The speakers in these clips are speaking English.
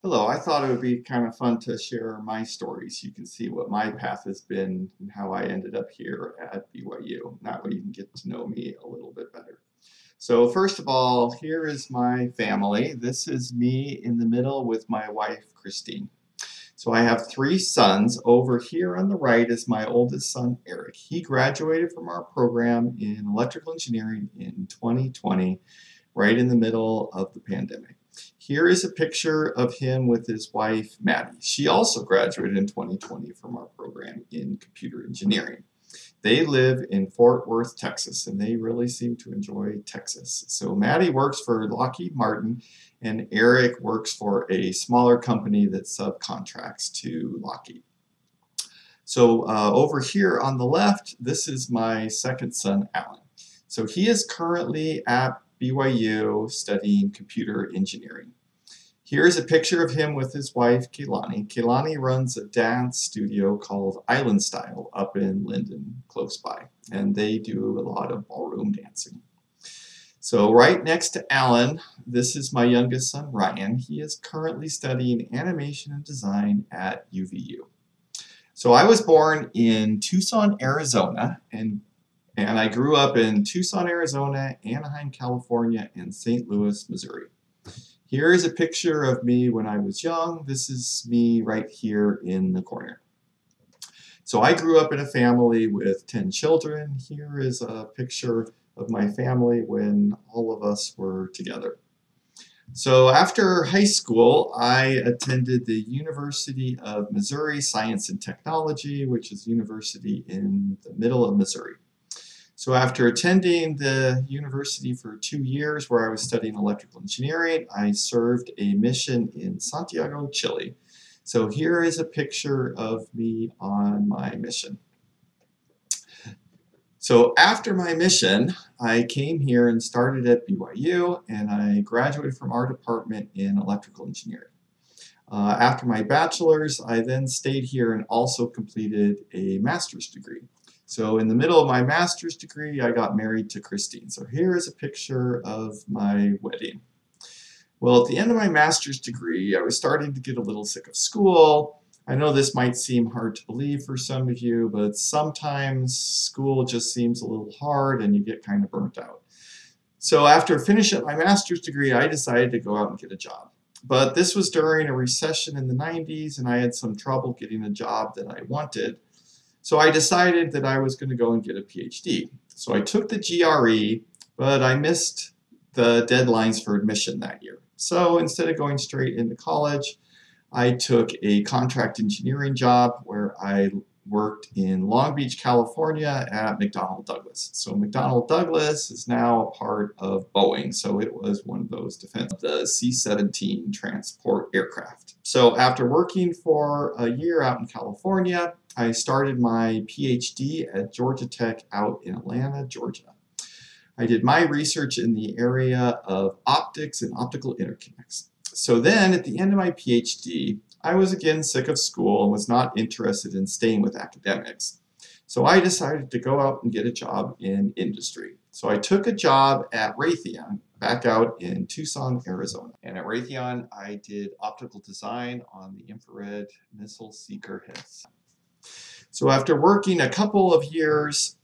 Hello, I thought it would be kind of fun to share my stories. You can see what my path has been and how I ended up here at BYU. That way you can get to know me a little bit better. So first of all, here is my family. This is me in the middle with my wife, Christine. So I have three sons. Over here on the right is my oldest son, Eric. He graduated from our program in electrical engineering in 2020, right in the middle of the pandemic. Here is a picture of him with his wife, Maddie. She also graduated in 2020 from our program in computer engineering. They live in Fort Worth, Texas, and they really seem to enjoy Texas. So Maddie works for Lockheed Martin, and Eric works for a smaller company that subcontracts to Lockheed. So over here on the left, this is my second son, Alan. So he is currently at BYU studying computer engineering. Here's a picture of him with his wife, Kehlani. Kehlani runs a dance studio called Island Style up in Linden, close by, and they do a lot of ballroom dancing. So right next to Alan, this is my youngest son, Ryan. He is currently studying animation and design at UVU. So I was born in Tucson, Arizona, and I grew up in Tucson, Arizona, Anaheim, California, and St. Louis, Missouri. Here is a picture of me when I was young. This is me right here in the corner. So I grew up in a family with 10 children. Here is a picture of my family when all of us were together. So after high school, I attended the University of Missouri Science and Technology, which is a university in the middle of Missouri. So after attending the university for 2 years where I was studying electrical engineering, I served a mission in Santiago, Chile. So here is a picture of me on my mission. So after my mission, I came here and started at BYU, and I graduated from our department in electrical engineering. After my bachelor's, I then stayed here and also completed a master's degree. So in the middle of my master's degree, I got married to Christine. So here is a picture of my wedding. Well, at the end of my master's degree, I was starting to get a little sick of school. I know this might seem hard to believe for some of you, but sometimes school just seems a little hard and you get kind of burnt out. So after finishing my master's degree, I decided to go out and get a job. But this was during a recession in the 90s, and I had some trouble getting a job that I wanted. So I decided that I was going to go and get a PhD. So I took the GRE, but I missed the deadlines for admission that year. So instead of going straight into college, I took a contract engineering job where I worked in Long Beach, California at McDonnell Douglas. So McDonnell Douglas is now a part of Boeing. So it was one of those defense, the C-17 transport aircraft. So after working for a year out in California, I started my PhD at Georgia Tech out in Atlanta, Georgia. I did my research in the area of optics and optical interconnects. So then at the end of my PhD, I was again sick of school and was not interested in staying with academics. So I decided to go out and get a job in industry. So I took a job at Raytheon back out in Tucson, Arizona. And at Raytheon, I did optical design on the infrared missile seeker heads. So after working a couple of years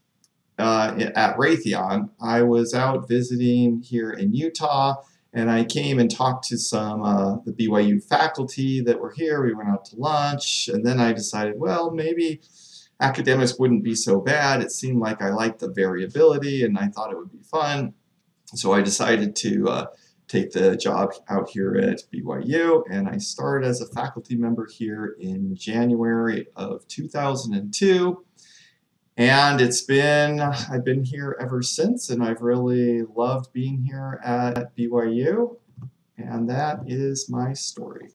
at Raytheon, I was out visiting here in Utah, and I came and talked to some the BYU faculty that were here. We went out to lunch, and then I decided, well, maybe academics wouldn't be so bad. It seemed like I liked the variability, and I thought it would be fun. So I decided to take the job out here at BYU, and I started as a faculty member here in January of 2002. And I've been here ever since, and I've really loved being here at BYU, and that is my story.